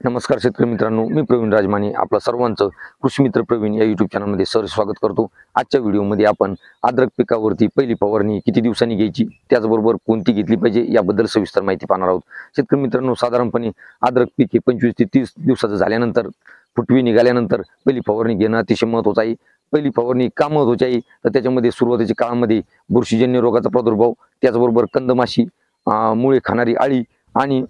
नमस्कार शेतकरी मित्रांनो, मी प्रवीण राजमाने आपलं सर्वांचं कृषी मित्र प्रवीण या युट्यूब चॅनलमध्ये स्वागत करतो। आजच्या व्हिडिओमध्ये आपण अद्रक पिकावरती पहिली फवारणी किती दिवसांनी घ्यायची, त्याचबरोबर कोणती घेतली पाहिजे याबद्दल सविस्तर माहिती पाहणार आहोत। शेतकरी मित्रांनो, साधारणपणे अद्रक पीक हे 25 ते 30 दिवसाचं झाल्यानंतर फुटवी निघाल्यानंतर पहिली फवारणी घेणं अतिशय महत्त्वाचं आहे। पहिली फवारणी का महत्त्वाची आहे तर त्याच्यामध्ये सुरुवातीच्या काळामध्ये बुरशीजन्य रोगाचा प्रादुर्भाव, त्याचबरोबर कंदमाशी, मुळे खाणारी अळी आणि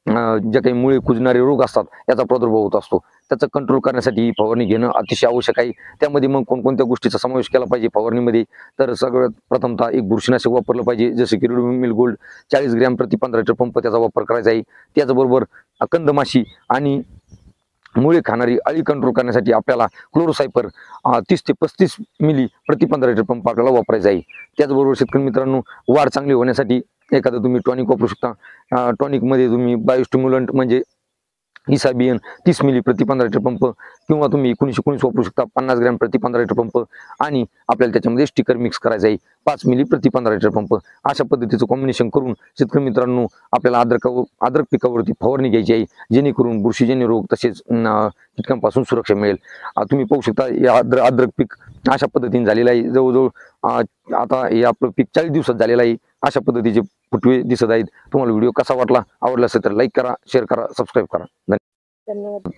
जे काही मुळे कुजणारे रोग असतात याचा प्रादुर्भाव होत असतो। त्याचा कंट्रोल करण्यासाठी ही फवारणी घेणं अतिशय आवश्यक आहे। त्यामध्ये मग कोणकोणत्या गोष्टीचा समावेश केला पाहिजे फवारणीमध्ये, तर सगळ्यात प्रथमतः एक बुरशीनाशक वापरलं पाहिजे, जसे की रिडोमिल गोल्ड 40 ग्रॅम प्रति 15 लिटर पंप त्याचा वापर करायचा आहे। त्याचबरोबर कंदमाशी आणि मुळे खाणारी अळी कंट्रोल करण्यासाठी आपल्याला क्लोरोसायपर 30 ते 35 मिली प्रति 15 लिटर पंप आपल्याला वापरायचा आहे। त्याचबरोबर शेतकरी मित्रांनो, वाढ चांगली होण्यासाठी एखादं तुम्ही टॉनिक वापरू शकता। टॉनिकमध्ये तुम्ही बायोस्टिम्युलंट म्हणजे इसाबियन 30 मिली प्रति 15 लिटर पंप, किंवा तुम्ही 1919 वापरू शकता 50 ग्रॅम प्रति 15 लिटर पंप, आणि आपल्याला त्याच्यामध्ये स्टिकर मिक्स करायचं आहे 5 मिली प्रति 15 लिटर पंप। अशा पद्धतीचं कॉम्बिनेशन करून शेतकरी मित्रांनो आपल्याला अद्रक पिकावरती फवारणी घ्यायची आहे, जेणेकरून बुरशीजन्य रोग तसेच कीटकांपासून सुरक्षा मिळेल। तुम्ही पाहू शकता या अद्रक पीक अशा पद्धतीने झालेलं आहे। जवळजवळ आता हे आपलं पीक 40 दिवसात झालेलं आहे। अशा पद्धतीचे फुटवे दिसत आहेत। तुम्हाला व्हिडिओ कसा वाटला, आवडला असेल तर लाईक करा, शेअर करा, सबस्क्राईब करा। धन्यवाद।